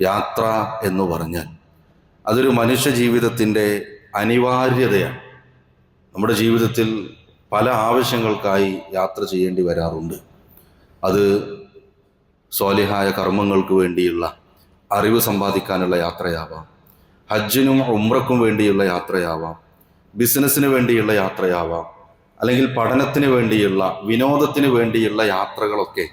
യാത്ര എന്ന് പറഞ്ഞാൽ അതൊരു മനുഷ്യ ജീവിതത്തിൻ്റെ അനിവാര്യതയാണ്. നമ്മുടെ ജീവിതത്തിൽ പല ആവശ്യങ്ങൾക്കായി യാത്ര ചെയ്യേണ്ടി വരാറുണ്ട്. അത് സ്വാലിഹായ കർമ്മങ്ങൾക്ക് വേണ്ടിയുള്ള അറിവ് സമ്പാദിക്കാനുള്ള യാത്രയാവാം, ഹജ്ജിനും ഉംറക്കും വേണ്ടിയുള്ള യാത്രയാവാം, ബിസിനസ്സിന് വേണ്ടിയുള്ള യാത്രയാവാം, അല്ലെങ്കിൽ പഠനത്തിന് വേണ്ടിയുള്ള വിനോദത്തിന് വേണ്ടിയുള്ള യാത്രകളൊക്കെ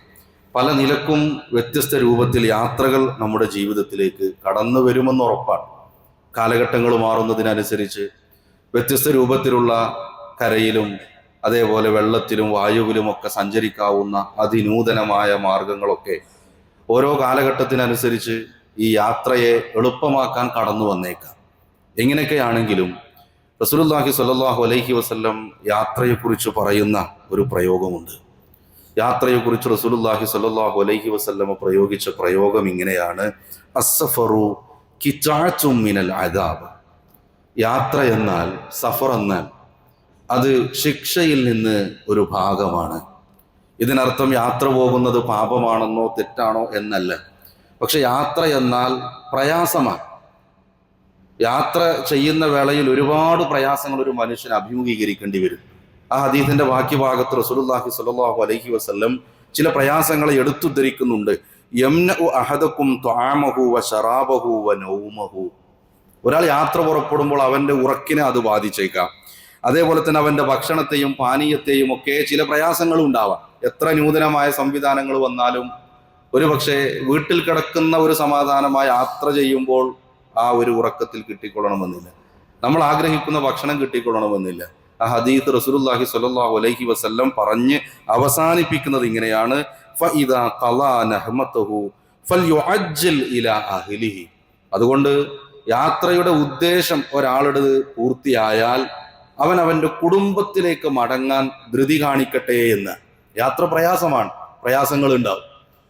പല നിലക്കും വ്യത്യസ്ത രൂപത്തിൽ യാത്രകൾ നമ്മുടെ ജീവിതത്തിലേക്ക് കടന്നു വരുമെന്ന് ഉറപ്പാണ്. കാലഘട്ടങ്ങൾ മാറുന്നതിനനുസരിച്ച് വ്യത്യസ്ത രൂപത്തിലുള്ള കരയിലും അതേപോലെ വെള്ളത്തിലും വായുവിലുമൊക്കെ സഞ്ചരിക്കാവുന്ന അതിനൂതനമായ മാർഗങ്ങളൊക്കെ ഓരോ കാലഘട്ടത്തിനനുസരിച്ച് ഈ യാത്രയെ എളുപ്പമാക്കാൻ കടന്നു വന്നേക്കാം. എങ്ങനെയൊക്കെയാണെങ്കിലും റസൂലുള്ളാഹി സ്വല്ലല്ലാഹു അലൈഹി വസല്ലം യാത്രയെക്കുറിച്ച് പറയുന്ന ഒരു പ്രയോഗമുണ്ട്. യാത്രയെക്കുറിച്ച് റസൂലുള്ളാഹി സ്വല്ലല്ലാഹു അലൈഹി വസല്ലം പ്രയോഗിച്ച പ്രയോഗം ഇങ്ങനെയാണ്: അസ്സഫറു കിത്അത്തും മിനൽ അദാബ്. യാത്ര എന്നാൽ, സഫർ എന്നാൽ അത് ശിക്ഷയിൽ നിന്ന് ഒരു ഭാഗമാണ്. ഇതിനർത്ഥം യാത്ര പോകുന്നത് പാപമാണെന്നോ തെറ്റാണോ എന്നല്ല. പക്ഷെ യാത്ര എന്നാൽ പ്രയാസമാണ്. യാത്ര ചെയ്യുന്ന വേളയിൽ ഒരുപാട് പ്രയാസങ്ങൾ ഒരു മനുഷ്യന് അഭിമുഖീകരിക്കേണ്ടി വരും. ആ ഹദീസിന്റെ ബാക്കി ഭാഗത്ത് റസൂലുള്ളാഹി സ്വല്ലല്ലാഹു അലൈഹി വസല്ലം ചില പ്രയാസങ്ങളെ എടുത്തുദ്ധരിക്കുന്നുണ്ട്. യംനഉ അഹദകും ത്വഅമഹു വശറാബഹു വനൗമഹു. ഒരാൾ യാത്ര പുറപ്പെടുമ്പോൾ അവന്റെ ഉറക്കിനെ അത് ബാധിച്ചേക്കാം. അതേപോലെ തന്നെ അവന്റെ ഭക്ഷണത്തെയും പാനീയത്തെയും ഒക്കെ ചില പ്രയാസങ്ങളും ഉണ്ടാവാം. എത്ര നൂതനമായ സംവിധാനങ്ങൾ വന്നാലും ഒരുപക്ഷെ വീട്ടിൽ കിടക്കുന്ന ഒരു സമാധാനമായ യാത്ര ചെയ്യുമ്പോൾ ആ ഒരു ഉറക്കത്തിൽ കിട്ടിക്കൊള്ളണമെന്നില്ല, നമ്മൾ ആഗ്രഹിക്കുന്ന ഭക്ഷണം കിട്ടിക്കൊള്ളണമെന്നില്ല. ആ ഹദീസ് റസൂലുള്ളാഹി സ്വല്ലല്ലാഹു അലൈഹി വസല്ലം പറഞ്ഞ് അവസാനിപ്പിക്കുന്നത് ഇങ്ങനെയാണ്: ഫഇദാ ഖളാ നഹ്മതഹു ഫൽയുഅജ്ജിൽ ഇലാ അഹ്ലിഹി. അതുകൊണ്ട് യാത്രയുടെ ഉദ്ദേശം ഒരാളുടെ പൂർത്തിയായാൽ അവൻ അവന്റെ കുടുംബത്തിലേക്ക് മടങ്ങാൻ ധൃതി കാണിക്കട്ടെ എന്ന്. യാത്ര പ്രയാസമാണ്, പ്രയാസങ്ങൾ ഉണ്ടാവും.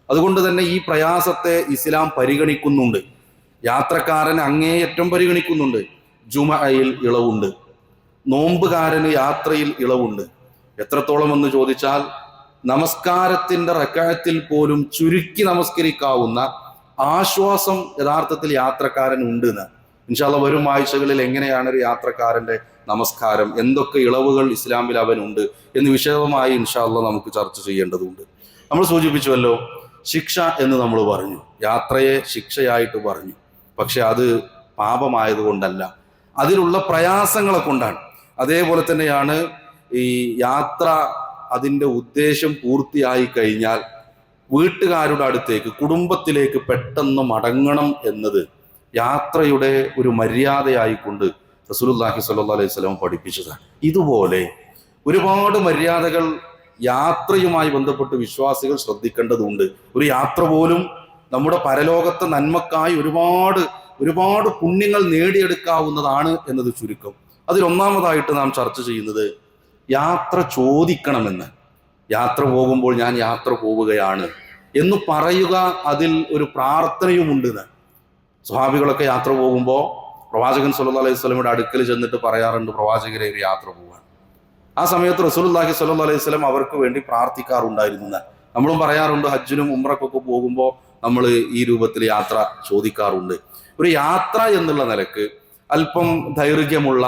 അതുകൊണ്ട് തന്നെ ഈ പ്രയാസത്തെ ഇസ്ലാം പരിഗണിക്കുന്നുണ്ട്. യാത്രക്കാരന് അങ്ങേയറ്റം പരിഗണിക്കുന്നുണ്ട്. ജുമഅയിൽ ഇളവുണ്ട്, നോമ്പുകാരന് യാത്രയിൽ ഇളവുണ്ട്. എത്രത്തോളം എന്ന് ചോദിച്ചാൽ, നമസ്കാരത്തിന്റെ റക്അത്തിൽ പോലും ചുരുക്കി നമസ്കരിക്കാവുന്ന ആശ്വാസം യഥാർത്ഥത്തിൽ യാത്രക്കാരൻ ഉണ്ട് എന്ന്. ഇൻഷാ അല്ലാഹ് വരും ആഴ്ചകളിൽ എങ്ങനെയാണ് ഒരു യാത്രക്കാരന്റെ നമസ്കാരം, എന്തൊക്കെ ഇളവുകൾ ഇസ്ലാമിൽ അവനുണ്ട് എന്ന് വിശദമായി ഇൻഷാ അല്ലാഹ് നമുക്ക് ചർച്ച ചെയ്യേണ്ടതുണ്ട്. നമ്മൾ സൂചിപ്പിച്ചുവല്ലോ, ശിക്ഷ എന്ന് നമ്മൾ പറഞ്ഞു, യാത്രയെ ശിക്ഷയായിട്ട് പറഞ്ഞു. പക്ഷെ അത് പാപമായതുകൊണ്ടല്ല, അതിലുള്ള പ്രയാസങ്ങളെ കൊണ്ടാണ്. അതേപോലെ തന്നെയാണ് ഈ യാത്ര അതിൻ്റെ ഉദ്ദേശം പൂർത്തിയായി കഴിഞ്ഞാൽ വീട്ടുകാരുടെ അടുത്തേക്ക്, കുടുംബത്തിലേക്ക് പെട്ടെന്ന് മടങ്ങണം എന്നത് യാത്രയുടെ ഒരു മര്യാദയായിക്കൊണ്ട് റസൂലുള്ളാഹി സ്വല്ലല്ലാഹു അലൈഹി വസല്ലം പഠിപ്പിച്ചതാണ്. ഇതുപോലെ ഒരുപാട് മര്യാദകൾ യാത്രയുമായി ബന്ധപ്പെട്ട് വിശ്വാസികൾ ശ്രദ്ധിക്കേണ്ടതുണ്ട്. ഒരു യാത്ര പോലും നമ്മുടെ പരലോകത്തെ നന്മക്കായി ഒരുപാട് ഒരുപാട് പുണ്യങ്ങൾ നേടിയെടുക്കാവുന്നതാണ് എന്നത് ചുരുക്കം. അതിലൊന്നാമതായിട്ട് നാം ചർച്ച ചെയ്യുന്നത് യാത്ര ചോദിക്കണമെന്ന്. യാത്ര പോകുമ്പോൾ ഞാൻ യാത്ര പോവുകയാണ് എന്ന് പറയുക, അതിൽ ഒരു പ്രാർത്ഥനയുമുണ്ട്. സ്വഹാബികളൊക്കെ യാത്ര പോകുമ്പോൾ പ്രവാചകൻ സല്ലല്ലാഹു അലൈഹി വസല്ലമയുടെ അടുക്കൽ ചെന്നിട്ട് പറയാറുണ്ട്, പ്രവാചകരെ ഒരു യാത്ര പോവാണ്. ആ സമയത്ത് റസൂലുള്ളാഹി സ്വല്ലല്ലാഹു അലൈഹി വസല്ലം അവർക്ക് വേണ്ടി പ്രാർത്ഥിക്കാറുണ്ടായിരുന്നു. നമ്മളും പറയാറുണ്ട്, ഹജ്ജിനും ഉംറക്കൊക്കെ പോകുമ്പോൾ നമ്മൾ ഈ രൂപത്തിൽ യാത്ര ചോദിക്കാറുണ്ട്. ഒരു യാത്ര എന്നുള്ള നിലക്ക് അല്പം ദൈർഘ്യമുള്ള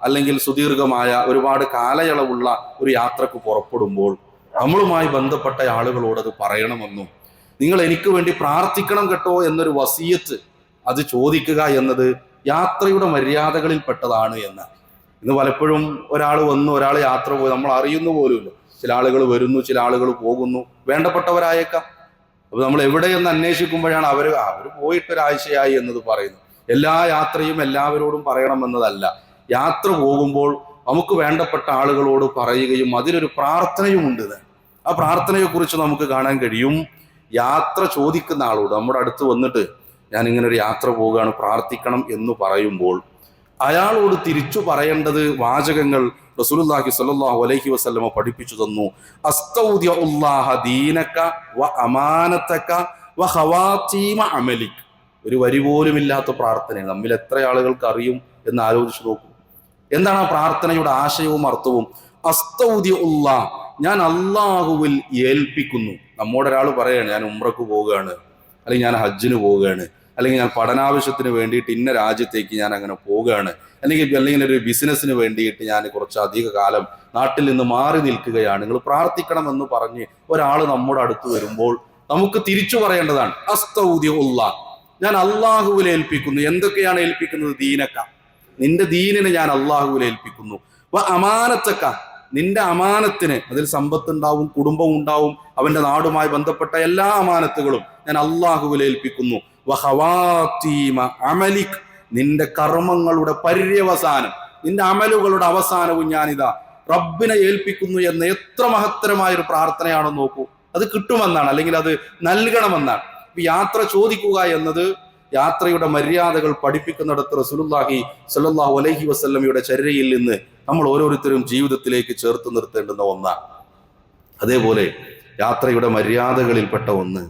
അല്ലെങ്കിൽ സുദീർഘമായ ഒരുപാട് കാലയളവുള്ള ഒരു യാത്രക്ക് പുറപ്പെടുമ്പോൾ നമ്മളുമായി ബന്ധപ്പെട്ട ആളുകളോട് അത് പറയണമെന്നും, നിങ്ങൾ എനിക്ക് വേണ്ടി പ്രാർത്ഥിക്കണം കേട്ടോ എന്നൊരു വസിയത്ത് അത് ചോദിക്കുക എന്നത് യാത്രയുടെ മര്യാദകളിൽ പെട്ടതാണ് എന്ന്. ഇന്ന് പലപ്പോഴും ഒരാൾ വന്നു, ഒരാൾ യാത്ര പോയി, നമ്മൾ അറിയുന്നു പോലുമില്ല. ചില ആളുകൾ വരുന്നു, ചില ആളുകൾ പോകുന്നു, വേണ്ടപ്പെട്ടവരായേക്കാം. അപ്പൊ നമ്മൾ എവിടെയെന്ന് അന്വേഷിക്കുമ്പോഴാണ് അവർ പോയിട്ടൊരാഴ്ചയായി എന്നത് പറയുന്നു. എല്ലാ യാത്രയും എല്ലാവരോടും പറയണമെന്നതല്ല. യാത്ര പോകുമ്പോൾ നമുക്ക് വേണ്ടപ്പെട്ട ആളുകളോട് പറയുകയും അതിലൊരു പ്രാർത്ഥനയുമുണ്ട്. ആ പ്രാർത്ഥനയെക്കുറിച്ച് നമുക്ക് കാണാൻ കഴിയും. യാത്ര ചോദിക്കുന്ന ആളോട് നമ്മുടെ അടുത്ത് വന്നിട്ട് ഞാനിങ്ങനെ ഒരു യാത്ര പോവുകയാണ്, പ്രാർത്ഥിക്കണം എന്ന് പറയുമ്പോൾ അയാളോട് തിരിച്ചു പറയേണ്ടത് വാചകങ്ങൾ റസൂലുള്ളാഹി സ്വല്ലല്ലാഹു അലൈഹി വസല്ലമ പഠിപ്പിച്ചു തന്നു. അസ്തൗദിഉല്ലാഹ ദീനക വ അമാനതക വ ഖവാതീമ അമലിക്. ഒരു വരി പോലും ഇല്ലാത്ത പ്രാർത്ഥനയാണ്. നമ്മിൽ എത്ര ആളുകൾക്ക് അറിയും എന്ന് ആലോചിച്ച് നോക്കൂ. എന്താണ് ആ പ്രാർത്ഥനയുടെ ആശയവും അർത്ഥവും? അസ്തൗദിഉല്ലാഹ, ഞാൻ അള്ളാഹുവിൽ ഏൽപ്പിക്കുന്നു. നമ്മോടൊരാൾ പറയാണ്, ഞാൻ ഉംറക്ക് പോവുകയാണ്, അല്ലെങ്കിൽ ഞാൻ ഹജ്ജിന് പോവുകയാണ്, അല്ലെങ്കിൽ ഞാൻ പഠനാവശ്യത്തിന് വേണ്ടിയിട്ട് ഇന്ന രാജ്യത്തേക്ക് ഞാൻ അങ്ങനെ പോവുകയാണ്, അല്ലെങ്കിൽ ഒരു ബിസിനസ്സിന് വേണ്ടിയിട്ട് ഞാൻ കുറച്ച് അധിക കാലം നാട്ടിൽ നിന്ന് മാറി നിൽക്കുകയാണ്, നിങ്ങൾ പ്രാർത്ഥിക്കണമെന്ന് പറഞ്ഞ് ഒരാൾ നമ്മുടെ അടുത്ത് വരുമ്പോൾ നമുക്ക് തിരിച്ചു പറയേണ്ടതാണ്, അസ്തൗദിഉല്ലാ, ഞാൻ അള്ളാഹുവിൽ ഏൽപ്പിക്കുന്നു. എന്തൊക്കെയാണ് ഏൽപ്പിക്കുന്നത്? ദീനക്ക, നിന്റെ ദീനിനെ ഞാൻ അള്ളാഹുവിൽ ഏൽപ്പിക്കുന്നു. അമാനത്തക്ക, നിന്റെ അമാനത്തിന്, അതിൽ സമ്പത്തുണ്ടാവും, കുടുംബം ഉണ്ടാവും, അവന്റെ നാടുമായി ബന്ധപ്പെട്ട എല്ലാ അമാനത്തുകളും ഞാൻ അള്ളാഹുവിൽ ഏൽപ്പിക്കുന്നു. വഹവാത്തീമ അമലിക്, നിന്റെ കർമ്മങ്ങളുടെ പര്യവസാനം, നിന്റെ അമലുകളുടെ അവസാനവും ഞാനിതാ റബ്ബിനെ ഏൽപ്പിക്കുന്നു എന്ന എത്ര മഹത്തരമായ ഒരു പ്രാർത്ഥനയാണെന്ന് നോക്കൂ. അത് കിട്ടുമെന്നാണ്, അല്ലെങ്കിൽ അത് നൽകണമെന്നാണ്. യാത്ര ചോദിക്കുക എന്നത് യാത്രയുടെ മര്യാദകൾ പഠിപ്പിക്കുന്നിടത്ത് റസൂലുള്ളാഹി സ്വല്ലല്ലാഹു അലൈഹി വസല്ലമയുടെ ചര്യയിൽ നിന്ന് നമ്മൾ ഓരോരുത്തരും ജീവിതത്തിലേക്ക് ചേർത്ത് നിർത്തേണ്ടുന്ന ഒന്നാണ്. അതേപോലെ യാത്രയുടെ മര്യാദകളിൽപ്പെട്ട ഒന്ന്,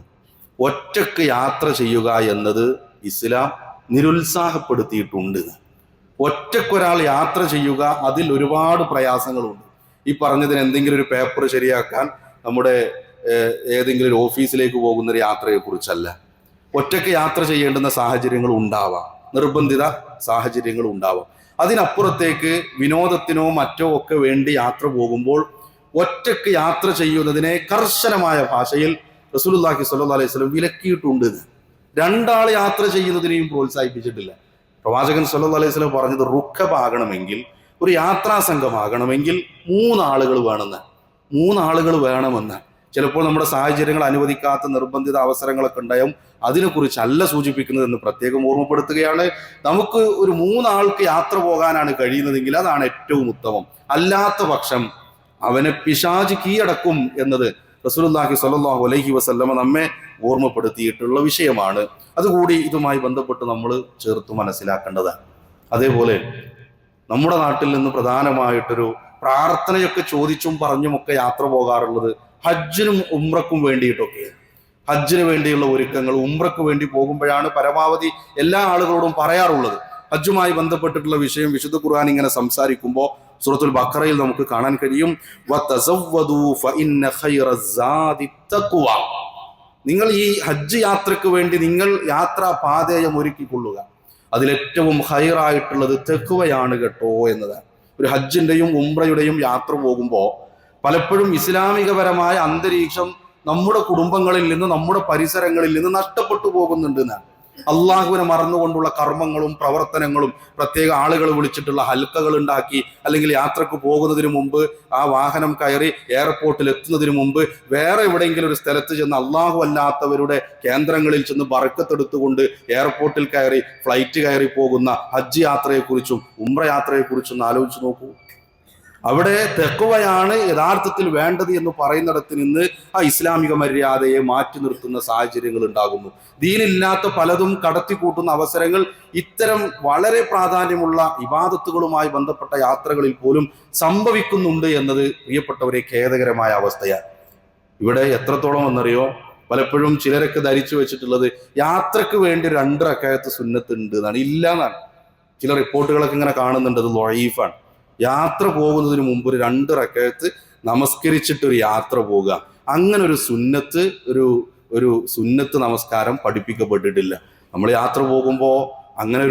ഒറ്റക്ക് യാത്ര ചെയ്യുക എന്നത് ഇസ്ലാം നിരുത്സാഹപ്പെടുത്തിയിട്ടുണ്ട്. ഒറ്റക്കൊരാൾ യാത്ര ചെയ്യുക, അതിൽ ഒരുപാട് പ്രയാസങ്ങളുണ്ട്. ഈ പറഞ്ഞതിന് എന്തെങ്കിലും ഒരു പേപ്പർ ശരിയാക്കാൻ നമ്മുടെ ഏതെങ്കിലും ഒരു ഓഫീസിലേക്ക് പോകുന്ന ഒരു യാത്രയെ കുറിച്ചല്ല. ഒറ്റയ്ക്ക് യാത്ര ചെയ്യേണ്ടുന്ന സാഹചര്യങ്ങൾ ഉണ്ടാവാം, നിർബന്ധിത സാഹചര്യങ്ങൾ ഉണ്ടാവാം. അതിനപ്പുറത്തേക്ക് വിനോദത്തിനോ മറ്റോ ഒക്കെ വേണ്ടി യാത്ര പോകുമ്പോൾ ഒറ്റയ്ക്ക് യാത്ര ചെയ്യുന്നതിനെ കർശനമായ ഭാഷയിൽ റസൂലുള്ളാഹി സ്വല്ലല്ലാഹു അലൈഹി വസല്ലം വിലക്കിയിട്ടുണ്ട്. രണ്ടാൾ യാത്ര ചെയ്യുന്നതിനെയും പ്രോത്സാഹിപ്പിച്ചിട്ടില്ല. പ്രവാചകൻ സ്വല്ലല്ലാഹു അലൈഹി വസല്ലം പറഞ്ഞത് റുക്കബാകണമെങ്കിൽ, ഒരു യാത്രാ സംഘമാകണമെങ്കിൽ 3 ആളുകൾ വേണമെന്ന്. ചിലപ്പോൾ നമ്മുടെ സാഹചര്യങ്ങൾ അനുവദിക്കാത്ത നിർബന്ധിത അവസരങ്ങളൊക്കെ ഉണ്ടായും, അതിനെക്കുറിച്ചല്ല സൂചിപ്പിക്കുന്നത് എന്ന് പ്രത്യേകം ഓർമ്മപ്പെടുത്തുകയാണ്. നമുക്ക് ഒരു 3 ആൾക്ക് യാത്ര പോകാനാണ് കഴിയുന്നതെങ്കിൽ അതാണ് ഏറ്റവും ഉത്തമം. അല്ലാത്ത പക്ഷം അവനെ പിശാച് കീഴടക്കും എന്നത് റസൂലുള്ളാഹി സ്വല്ലല്ലാഹു അലൈഹി വസല്ലമ നമ്മെ ഓർമ്മപ്പെടുത്തിയിട്ടുള്ള വിഷയമാണ്. അതുകൂടി ഇതുമായി ബന്ധപ്പെട്ട് നമ്മൾ ചേർത്ത് മനസ്സിലാക്കേണ്ടതാണ്. അതേപോലെ നമ്മുടെ നാട്ടിൽ നിന്ന് പ്രധാനമായിട്ടൊരു പ്രാർത്ഥനയൊക്കെ ചോദിച്ചും പറഞ്ഞുമൊക്കെ യാത്ര പോകാറുള്ളത് ഹജ്ജിനും ഉംറക്കും വേണ്ടിയിട്ടൊക്കെ. ഹജ്ജിന് വേണ്ടിയുള്ള ഒരുക്കങ്ങൾ, ഉംറക്ക് വേണ്ടി പോകുമ്പോഴാണ് പരമാവധി എല്ലാ ആളുകളോടും പറയാറുള്ളത്. ഹജ്ജുമായി ബന്ധപ്പെട്ടിട്ടുള്ള വിഷയം വിശുദ്ധ ഖുർആൻ ഇങ്ങനെ സംസാരിക്കുമ്പോൾ സൂറത്തുൽ ബഖറയിൽ നമുക്ക് കാണാൻ കഴിയും, വതസവ്വദൂ ഫഇന്ന ഖൈറസ്സാദി തഖ്വ, നിങ്ങൾ ഈ ഹജ്ജ് യാത്രക്ക് വേണ്ടി നിങ്ങൾ യാത്രാ പാതയം ഒരുക്കിക്കൊള്ളുക, അതിലേറ്റവും ഹൈറായിട്ടുള്ളത് തെഖ്വയാണ് കേട്ടോ എന്നതാണ്. ഒരു ഹജ്ജിന്റെയും ഉംറയുടെയും യാത്ര പോകുമ്പോൾ പലപ്പോഴും ഇസ്ലാമികപരമായ അന്തരീക്ഷം നമ്മുടെ കുടുംബങ്ങളിൽ നിന്ന്, നമ്മുടെ പരിസരങ്ങളിൽ നിന്ന് നഷ്ടപ്പെട്ടു പോകുന്നുണ്ട് എന്നാണ്. അള്ളാഹുവിനെ മറന്നുകൊണ്ടുള്ള കർമ്മങ്ങളും പ്രവർത്തനങ്ങളും, പ്രത്യേക ആളുകൾ വിളിച്ചിട്ടുള്ള ഹൽക്കകൾ ഉണ്ടാക്കി, അല്ലെങ്കിൽ യാത്രക്ക് പോകുന്നതിന് മുമ്പ് ആ വാഹനം കയറി എയർപോർട്ടിൽ എത്തുന്നതിന് മുമ്പ് വേറെ എവിടെയെങ്കിലും ഒരു സ്ഥലത്ത് ചെന്ന് അള്ളാഹു അല്ലാത്തവരുടെ കേന്ദ്രങ്ങളിൽ ചെന്ന് ബറക്കത്തെടുത്തുകൊണ്ട് എയർപോർട്ടിൽ കയറി ഫ്ലൈറ്റ് കയറി പോകുന്ന ഹജ്ജ് യാത്രയെക്കുറിച്ചും ഉംറ യാത്രയെക്കുറിച്ചും ഒന്ന് ആലോചിച്ച് നോക്കൂ. അവിടെ തെക്കുവയാണ് യഥാർത്ഥത്തിൽ വേണ്ടത് എന്ന് പറയുന്നിടത്ത് നിന്ന് ആ ഇസ്ലാമിക മര്യാദയെ മാറ്റി നിർത്തുന്ന സാഹചര്യങ്ങൾ ഉണ്ടാകുന്നു. ദീനില്ലാത്ത പലതും കടത്തിക്കൂട്ടുന്ന അവസരങ്ങൾ ഇത്തരം വളരെ പ്രാധാന്യമുള്ള ഇബാദത്തുകളുമായി ബന്ധപ്പെട്ട യാത്രകളിൽ പോലും സംഭവിക്കുന്നുണ്ട് എന്നത് പ്രിയപ്പെട്ടവരെ ഖേദകരമായ അവസ്ഥയാണ്. ഇവിടെ എത്രത്തോളം എന്നറിയോ, പലപ്പോഴും ചിലരൊക്കെ ധരിച്ചു വെച്ചിട്ടുള്ളത് യാത്രക്ക് വേണ്ടി 2 റക്അത്ത് സുന്നത്ത് ഉണ്ട് എന്നാണ്. ഇല്ല എന്നാണ്. ചില റിപ്പോർട്ടുകളൊക്കെ ഇങ്ങനെ കാണുന്നുണ്ട്, അത് ലഈഫാണ്. യാത്ര പോകുന്നതിന് മുമ്പ് ഒരു 2 റക്അത്ത് നമസ്കരിച്ചിട്ട് ഒരു യാത്ര പോകുക, അങ്ങനെ ഒരു സുന്നത്ത്, ഒരു സുന്നത്ത് നമസ്കാരം പഠിപ്പിക്കപ്പെട്ടിട്ടില്ല. നമ്മൾ യാത്ര പോകുമ്പോൾ അങ്ങനെ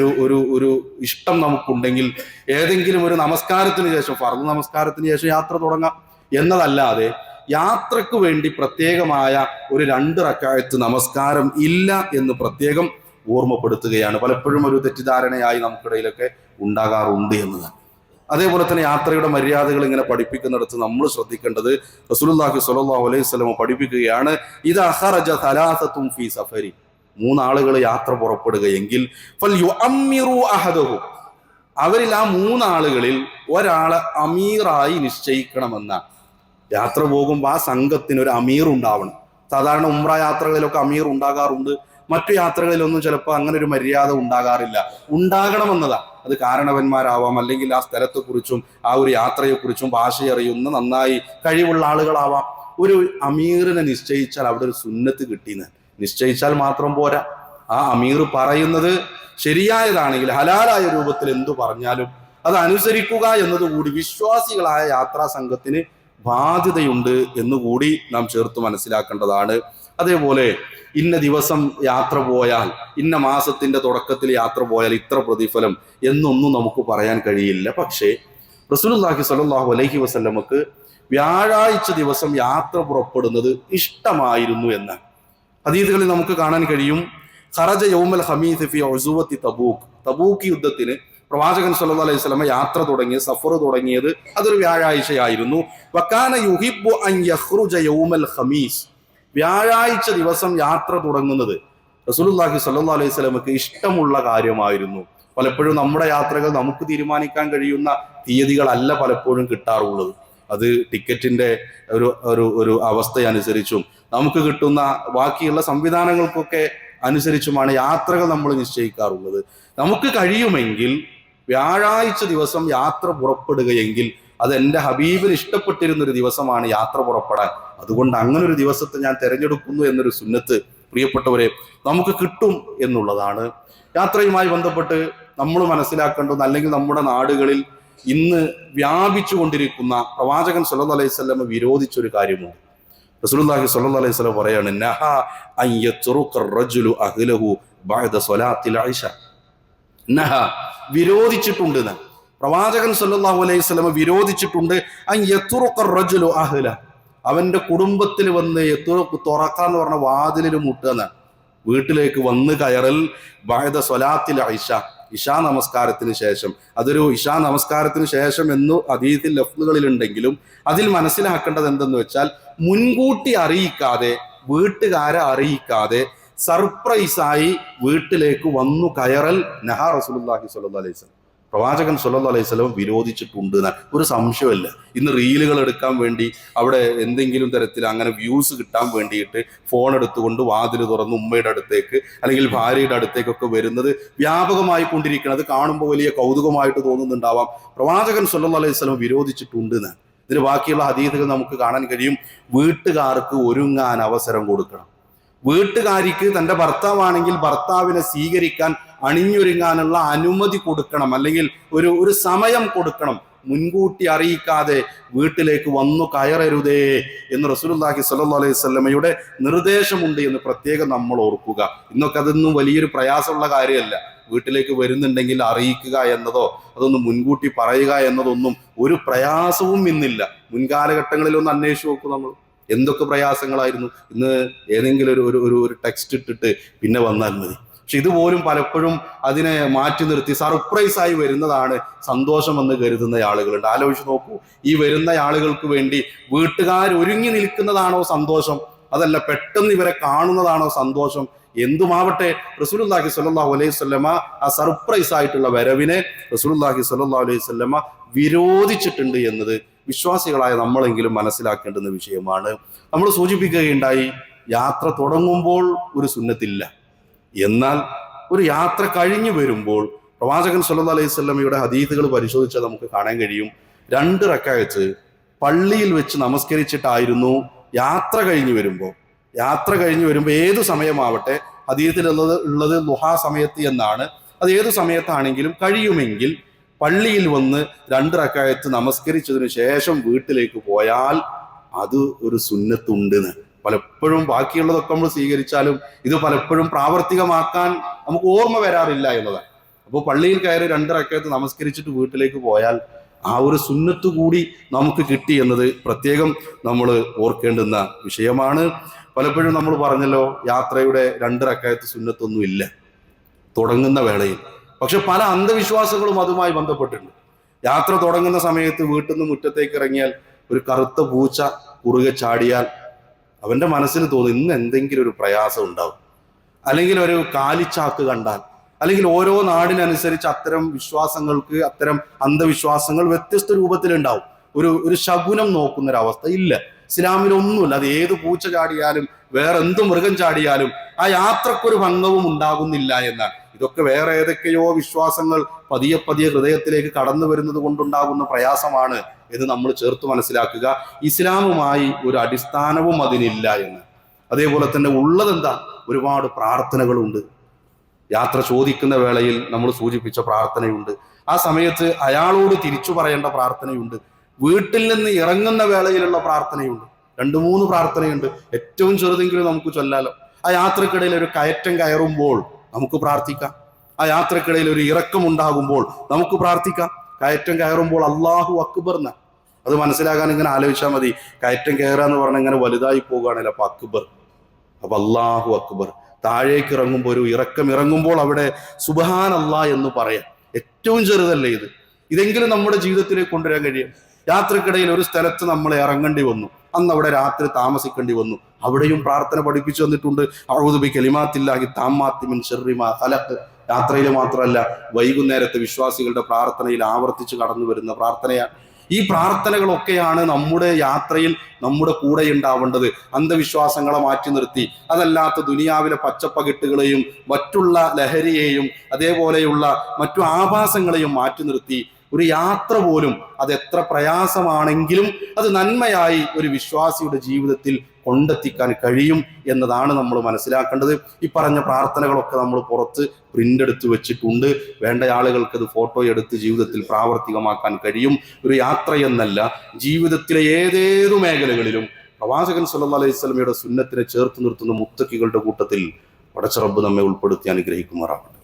ഒരു ഇഷ്ടം നമുക്കുണ്ടെങ്കിൽ ഏതെങ്കിലും ഒരു നമസ്കാരത്തിന് ശേഷം, ഫർദ് നമസ്കാരത്തിന് ശേഷം യാത്ര തുടങ്ങാം എന്നതല്ലാതെ യാത്രക്ക് വേണ്ടി പ്രത്യേകമായ ഒരു 2 റക്അത്ത് നമസ്കാരം ഇല്ല എന്ന് പ്രത്യേകം ഓർമ്മപ്പെടുത്തുകയാണ്. പലപ്പോഴും ഒരു തെറ്റിദ്ധാരണയായി നമുക്കിടയിലൊക്കെ ഉണ്ടാകാറുണ്ട് എന്നതാണ്. അതേപോലെ തന്നെ യാത്രയുടെ മര്യാദകൾ ഇങ്ങനെ പഠിപ്പിക്കുന്നിടത്ത് നമ്മൾ ശ്രദ്ധിക്കേണ്ടത്, റസൂലുള്ളാഹി സ്വല്ലല്ലാഹു അലൈഹി വസല്ലം പഠിപ്പിക്കുകയാണ്, ഇദാ ഖറജ സലാസത്തുൻ ഫീ സഫരി, 3 ആളുകൾ യാത്ര പുറപ്പെടുകയെങ്കിൽ ഫൽയുഅമ്മിറു അഹദഹു, അവരിൽ ആ 3 ആളുകളിൽ ഒരാളെ അമീറായി നിശ്ചയിക്കണമെന്നാണ്. യാത്ര പോകുമ്പോൾ ആ സംഘത്തിന് ഒരു അമീർ ഉണ്ടാവണം. സാധാരണ ഉംറ യാത്രകളിലൊക്കെ അമീർ ഉണ്ടാകാറുണ്ട്, മറ്റു യാത്രകളിലൊന്നും ചിലപ്പോൾ അങ്ങനെ ഒരു മര്യാദ ഉണ്ടാകാറില്ല. ഉണ്ടാകണമെന്നതാണ്. അത് കാരണവന്മാരാവാം, അല്ലെങ്കിൽ ആ സ്ഥലത്തെക്കുറിച്ചും ആ ഒരു യാത്രയെക്കുറിച്ചും ഭാഷയറിയുന്ന നന്നായി കഴിവുള്ള ആളുകളാവാം. ഒരു അമീറിനെ നിശ്ചയിച്ചാൽ അവിടെ ഒരു സുന്നത്ത് കിട്ടിയെന്ന് നിശ്ചയിച്ചാൽ മാത്രം പോരാ, ആ അമീർ പറയുന്നത് ശരിയായതാണെങ്കിൽ ഹലാലായ രൂപത്തിൽ എന്തു പറഞ്ഞാലും അത് അനുസരിക്കുക എന്നതുകൂടി വിശ്വാസികളായ യാത്രാ സംഘത്തിന് ബാധ്യതയുണ്ട് എന്നുകൂടി നാം ചേർത്ത് മനസ്സിലാക്കേണ്ടതാണ്. അതേപോലെ ഇന്ന ദിവസം യാത്ര പോയാൽ, ഇന്ന മാസത്തിന്റെ തുടക്കത്തിൽ യാത്ര പോയാൽ ഇത്ര പ്രതിഫലം എന്നൊന്നും നമുക്ക് പറയാൻ കഴിയില്ല. പക്ഷേ റസൂലുള്ളാഹി സ്വല്ലല്ലാഹു അലൈഹി വസല്ലമക്ക് വ്യാഴാഴ്ച ദിവസം യാത്ര പുറപ്പെടുന്നത് ഇഷ്ടമായിരുന്നു എന്ന് ഹദീസുകളിൽ നമുക്ക് കാണാൻ കഴിയും. ഖറജ യൗമൽ ഖമീസ് ഫി ഉസുവത്തി തബൂക്ക്, തബൂക്ക് യുദ്ധത്തിന് പ്രവാചകൻ സല്ലല്ലാഹു അലൈഹി വസല്ലമ യാത്ര തുടങ്ങിയത്, സഫർ തുടങ്ങിയത് അതൊരു വ്യാഴാഴ്ചയായിരുന്നു. വകാന യുഹിബ്ബു അൻ യഖ്റുജ യൗമൽ ഖമീസ്, വ്യാഴാഴ്ച ദിവസം യാത്ര തുടങ്ങുന്നത് റസൂലുള്ളാഹി സ്വല്ലല്ലാഹു അലൈഹി വസല്ലമക്ക് ഇഷ്ടമുള്ള കാര്യമായിരുന്നു. പലപ്പോഴും നമ്മുടെ യാത്രകൾ നമുക്ക് തീരുമാനിക്കാൻ കഴിയുന്ന തീയതികളല്ല പലപ്പോഴും കിട്ടാറുള്ളത്. അത് ടിക്കറ്റിന്റെ ഒരു ഒരു ഒരു അവസ്ഥയനുസരിച്ചും നമുക്ക് കിട്ടുന്ന ബാക്കിയുള്ള സംവിധാനങ്ങൾക്കൊക്കെ അനുസരിച്ചുമാണ് യാത്രകൾ നമ്മൾ നിശ്ചയിക്കാറുള്ളത്. നമുക്ക് കഴിയുമെങ്കിൽ വ്യാഴാഴ്ച ദിവസം യാത്ര പുറപ്പെടുകയെങ്കിൽ അത് എൻ്റെ ഹബീബിന് ഇഷ്ടപ്പെട്ടിരുന്നൊരു ദിവസമാണ് യാത്ര പുറപ്പെടാൻ. അതുകൊണ്ട് അങ്ങനെ ഒരു ദിവസത്തെ ഞാൻ തിരഞ്ഞെടുക്കുന്നു എന്നൊരു സുന്നത്ത് പ്രിയപ്പെട്ടവരെ നമുക്ക് കിട്ടും എന്നുള്ളതാണ്. യാത്രയുമായി ബന്ധപ്പെട്ട് നമ്മൾ മനസ്സിലാക്കേണ്ടത്, അല്ലെങ്കിൽ നമ്മുടെ നാടുകളിൽ ഇന്ന് വ്യാപിച്ചു കൊണ്ടിരിക്കുന്ന പ്രവാചകൻ സല്ലല്ലാഹു അലൈഹി വസല്ലം വിരോധിച്ചൊരു കാര്യമുണ്ട്. റസൂലുള്ളാഹി സ്വല്ലല്ലാഹു അലൈഹി വസല്ലം പറയാണ്, നഹാ അൻ യത്റുക റജുലു അഹ്ലഹു ബഅദ സ്വലാത്തിൽ ഇശ. നഹാ, വിരോധിച്ചിട്ടുണ്ട്. പ്രവാചകൻ സല്ലല്ലാഹു അലൈഹി വസല്ലം വിരോധിച്ചിട്ടുണ്ട്. അൻ യത്റുക റജുലു അഹ്ല, അവന്റെ കുടുംബത്തിൽ വന്ന് തുറക്കാന്ന് പറഞ്ഞ വാതിലിൽ മുട്ടുക, വീട്ടിലേക്ക് വന്ന് കയറൽ ബഅദ സ്വലാത്തിൽ ഇശ, ഇശാ നമസ്കാരത്തിന് ശേഷം. അതൊരു ഇശാ നമസ്കാരത്തിന് ശേഷം എന്നു ഹദീസിൽ ലഫ്ലുകളിൽ ഉണ്ടെങ്കിലും അതിൽ മനസ്സിലാക്കേണ്ടത് എന്തെന്ന് വെച്ചാൽ, മുൻകൂട്ടി അറിയിക്കാതെ, വീട്ടുകാരെ അറിയിക്കാതെ സർപ്രൈസായി വീട്ടിലേക്ക് വന്നു കയറൽ നഹാ റസൂലുള്ളാഹി സ്വല്ലല്ലാഹു അലൈഹി വസല്ലം, പ്രവാചകൻ സല്ലല്ലാഹു അലൈഹി വസല്ലം വിരോധിച്ചിട്ടുണ്ട്. ഒരു സംശയമില്ല. ഇന്ന് റീലുകൾ എടുക്കാൻ വേണ്ടി, അവിടെ എന്തെങ്കിലും തരത്തിൽ അങ്ങനെ വ്യൂസ് കിട്ടാൻ വേണ്ടിയിട്ട് ഫോൺ എടുത്തുകൊണ്ട് വാതിൽ തുറന്ന് ഉമ്മയുടെ അടുത്തേക്ക് അല്ലെങ്കിൽ ഭാര്യയുടെ അടുത്തേക്കൊക്കെ വരുന്നത് വ്യാപകമായി കൊണ്ടിരിക്കുന്നത് കാണുമ്പോൾ വലിയ കൗതുകമായിട്ട് തോന്നുന്നുണ്ടാവാം. പ്രവാചകൻ സല്ലല്ലാഹു അലൈഹി വസല്ലം വിരോധിച്ചിട്ടുണ്ട്. ഇതിന് ബാക്കിയുള്ള ഹദീസുകൾ നമുക്ക് കാണാൻ കഴിയും. വീട്ടുകാർക്ക് ഒരുങ്ങാൻ അവസരം കൊടുക്കണം. വീട്ടുകാരിക്ക് തൻ്റെ ഭർത്താവാണെങ്കിൽ ഭർത്താവിനെ സ്വീകരിക്കാൻ അണിഞ്ഞൊരുങ്ങാനുള്ള അനുമതി കൊടുക്കണം, അല്ലെങ്കിൽ ഒരു സമയം കൊടുക്കണം. മുൻകൂട്ടി അറിയിക്കാതെ വീട്ടിലേക്ക് വന്നു കയറരുതേ എന്ന് റസൂലുള്ളാഹി സ്വല്ലല്ലാഹു അലൈഹി വസല്ലമയുടെ നിർദ്ദേശമുണ്ട് എന്ന് പ്രത്യേകം നമ്മൾ ഓർക്കുക. ഇന്നൊക്കെ അതൊന്നും വലിയൊരു പ്രയാസമുള്ള കാര്യമല്ല. വീട്ടിലേക്ക് വരുന്നുണ്ടെങ്കിൽ അറിയിക്കുക എന്നതോ അതൊന്നും മുൻകൂട്ടി പറയുക എന്നതൊന്നും ഒരു പ്രയാസവും ഇന്നില്ല. മുൻകാലഘട്ടങ്ങളിലൊന്ന് അന്വേഷിച്ച് നോക്കൂ നമ്മൾ, എന്തൊക്കെ പ്രയാസങ്ങളായിരുന്നു. ഇന്ന് ഏതെങ്കിലും ഒരു ടെക്സ്റ്റ് ഇട്ടിട്ട് പിന്നെ വന്നാൽ മതി. പക്ഷെ ഇതുപോലും പലപ്പോഴും അതിനെ മാറ്റി നിർത്തി സർപ്രൈസായി വരുന്നതാണ് സന്തോഷമെന്ന് കരുതുന്ന ആളുകളുണ്ട്. ആലോചിച്ച് നോക്കൂ, ഈ വരുന്ന ആളുകൾക്ക് വേണ്ടി വീട്ടുകാർ ഒരുങ്ങി നിൽക്കുന്നതാണോ സന്തോഷം, അതല്ല പെട്ടെന്ന് ഇവരെ കാണുന്നതാണോ സന്തോഷം? എന്തുമാവട്ടെ, റസൂലുള്ളാഹി സ്വല്ലല്ലാഹു അലൈഹി വസല്ലമ ആ സർപ്രൈസ് ആയിട്ടുള്ള വരവിനെ റസൂലുള്ളാഹി സ്വല്ലല്ലാഹു അലൈഹി വസല്ലമ വിരോധിച്ചിട്ടുണ്ട് എന്നത് വിശ്വാസികളായ നമ്മളെങ്കിലും മനസ്സിലാക്കേണ്ടുന്ന വിഷയമാണ്. നമ്മൾ സൂചിപ്പിക്കുകയുണ്ടായി, യാത്ര തുടങ്ങുമ്പോൾ ഒരു സുന്നത്തില്ല, എന്നാൽ ഒരു യാത്ര കഴിഞ്ഞു വരുമ്പോൾ പ്രവാചകൻ സല്ലല്ലാഹു അലൈഹി വസല്ലമയുടെ ഹദീസുകൾ പരിശോധിച്ചാൽ നമുക്ക് കാണാൻ കഴിയും, 2 റക്അത്ത് പള്ളിയിൽ വെച്ച് നമസ്കരിച്ചിട്ടായിരുന്നു യാത്ര കഴിഞ്ഞു വരുമ്പോൾ. യാത്ര കഴിഞ്ഞു വരുമ്പോൾ ഏതു സമയമാവട്ടെ, ഹദീസിലുള്ളത് ളുഹാ സമയത്ത് എന്നാണ്. അത് ഏതു സമയത്താണെങ്കിലും കഴിയുമെങ്കിൽ പള്ളിയിൽ വന്ന് 2 റക്അത്ത് നമസ്കരിച്ചതിന് ശേഷം വീട്ടിലേക്ക് പോയാൽ അത് ഒരു സുന്നത്തുണ്ട്. പലപ്പോഴും ബാക്കിയുള്ളതൊക്കെ നമ്മൾ സ്വീകരിച്ചാലും ഇത് പലപ്പോഴും പ്രാവർത്തികമാക്കാൻ നമുക്ക് ഓർമ്മ വരാറില്ല എന്നതാണ്. അപ്പോൾ പള്ളിയിൽ കയറി 2 റക്അത്ത് നമസ്കരിച്ചിട്ട് വീട്ടിലേക്ക് പോയാൽ ആ ഒരു സുന്നത്ത് കൂടി നമുക്ക് കിട്ടി എന്നത് പ്രത്യേകം നമ്മൾ ഓർക്കേണ്ടുന്ന വിഷയമാണ്. പലപ്പോഴും നമ്മൾ പറഞ്ഞല്ലോ, യാത്രയുടെ 2 റക്അത്ത് സുന്നത്തൊന്നും ഇല്ല തുടങ്ങുന്ന വേളയിൽ. പക്ഷെ പല അന്ധവിശ്വാസങ്ങളും അതുമായി ബന്ധപ്പെട്ടിട്ടുണ്ട്. യാത്ര തുടങ്ങുന്ന സമയത്ത് വീട്ടിൽ നിന്ന് മുറ്റത്തേക്ക് ഇറങ്ങിയാൽ ഒരു കറുത്ത പൂച്ച കുറുകെ ചാടിയാൽ അവന്റെ മനസ്സിന് തോന്നും ഇന്ന് എന്തെങ്കിലും ഒരു പ്രയാസം ഉണ്ടാവും, അല്ലെങ്കിൽ ഒരു കാലിച്ചാക്ക് കണ്ടാൽ, അല്ലെങ്കിൽ ഓരോ നാടിനനുസരിച്ച് അത്തരം വിശ്വാസങ്ങൾക്ക്, അത്തരം അന്ധവിശ്വാസങ്ങൾ വ്യത്യസ്ത രൂപത്തിലുണ്ടാവും. ഒരു ശകുനം നോക്കുന്നൊരവസ്ഥ ഇല്ല ഇസ്ലാമിലൊന്നുമില്ല. അത് ഏത് പൂച്ച ചാടിയാലും വേറെ എന്ത് മൃഗം ചാടിയാലും ആ യാത്രക്കൊരു ഭംഗവും ഉണ്ടാകുന്നില്ല എന്നാണ്. ഇതൊക്കെ വേറെ ഏതൊക്കെയോ വിശ്വാസങ്ങൾ പതിയെ പതിയെ ഹൃദയത്തിലേക്ക് കടന്നു വരുന്നത് കൊണ്ടുണ്ടാകുന്ന പ്രയാസമാണ് എന്ന് നമ്മൾ ചേർത്ത് മനസ്സിലാക്കുക. ഇസ്ലാമുമായി ഒരു അടിസ്ഥാനവും അതിനില്ല എന്ന്. അതേപോലെ തന്നെ ഉള്ളതെന്താ, ഒരുപാട് പ്രാർത്ഥനകളുണ്ട്. യാത്ര ചോദിക്കുന്ന വേളയിൽ നമ്മൾ സൂചിപ്പിച്ച പ്രാർത്ഥനയുണ്ട്. ആ സമയത്ത് അയാളോട് തിരിച്ചു പറയേണ്ട പ്രാർത്ഥനയുണ്ട്. വീട്ടിൽ നിന്ന് ഇറങ്ങുന്ന വേളയിലുള്ള പ്രാർത്ഥനയുണ്ട്. 2-3 പ്രാർത്ഥനയുണ്ട്. ഏറ്റവും ചെറുതെങ്കിലും നമുക്ക് ചൊല്ലാലോ. ആ യാത്രക്കിടയിൽ ഒരു കയറ്റം കയറുമ്പോൾ നമുക്ക് പ്രാർത്ഥിക്കാം. ആ യാത്രക്കിടയിൽ ഒരു ഇറക്കം ഉണ്ടാകുമ്പോൾ നമുക്ക് പ്രാർത്ഥിക്കാം. കയറ്റം കയറുമ്പോൾ അല്ലാഹു അക്ബർ എന്ന, അത് മനസ്സിലാക്കാൻ ഇങ്ങനെ ആലോചിച്ചാൽ മതി. കയറ്റം കയറുക എന്ന് പറഞ്ഞാൽ ഇങ്ങനെ വലുതായി പോകുകയാണല്ലോ, അപ്പൊ അക്ബർ, അപ്പൊ അല്ലാഹു അക്ബർ. താഴേക്ക് ഇറങ്ങുമ്പോൾ, ഒരു ഇറക്കം ഇറങ്ങുമ്പോൾ അവിടെ സുബ്ഹാനല്ലാഹ് എന്ന് പറയാം. ഏറ്റവും ചെറുതല്ലേ ഇത്? ഇതെങ്കിലും നമ്മുടെ ജീവിതത്തിലേക്ക് കൊണ്ടുവരാൻ കഴിയും. യാത്രക്കിടയിൽ ഒരു സ്ഥലത്ത് നമ്മൾ ഇറങ്ങേണ്ടി വന്നു, അന്ന് അവിടെ രാത്രി താമസിക്കേണ്ടി വന്നു, അവിടെയും പ്രാർത്ഥന പഠിപ്പിച്ചു തന്നിട്ടുണ്ട്. അഊദു ബികലിമാത്തില്ലാഹി താമ്മാത്തി മിൻ ശർരി മാ ഖലഖ്. യാത്രയിൽ മാത്രമല്ല, വൈകുന്നേരത്തെ വിശ്വാസികളുടെ പ്രാർത്ഥനയിൽ ആവർത്തിച്ച് കടന്നു വരുന്ന പ്രാർത്ഥനയാണ്. ഈ പ്രാർത്ഥനകളൊക്കെയാണ് നമ്മുടെ യാത്രയിൽ നമ്മുടെ കൂടെ ഉണ്ടാവേണ്ടത്. അന്ധവിശ്വാസങ്ങളെ മാറ്റി നിർത്തി, അതല്ലാത്ത ദുനിയാവിലെ പച്ചപ്പകിട്ടുകളെയും മറ്റുള്ള ലഹരിയെയും അതേപോലെയുള്ള മറ്റു ആഭാസങ്ങളെയും മാറ്റി നിർത്തി ഒരു യാത്ര പോലും അത് എത്ര പ്രയാസമാണെങ്കിലും അത് നന്മയായി ഒരു വിശ്വാസിയുടെ ജീവിതത്തിൽ കൊണ്ടെത്തിക്കാൻ കഴിയും എന്നതാണ് നമ്മൾ മനസ്സിലാക്കേണ്ടത്. ഈ പറഞ്ഞ പ്രാർത്ഥനകളൊക്കെ നമ്മൾ പുറത്ത് പ്രിന്റ് എടുത്ത് വെച്ചിട്ടുണ്ട്. വേണ്ട ആളുകൾക്ക് അത് ഫോട്ടോ എടുത്ത് ജീവിതത്തിൽ പ്രാവർത്തികമാക്കാൻ കഴിയും. ഒരു യാത്രയെന്നല്ല, ജീവിതത്തിലെ ഏതേതു മേഖലകളിലും പ്രവാചകൻ സല്ലല്ലാഹു അലൈഹി വസല്ലമയുടെ സുന്നത്തിനെ ചേർത്ത് നിർത്തുന്ന മുത്തക്കികളുടെ കൂട്ടത്തിൽ പടച്ച റബ്ബ് നമ്മെ ഉൾപ്പെടുത്തി അനുഗ്രഹിക്കുമാറാവട്ടെ.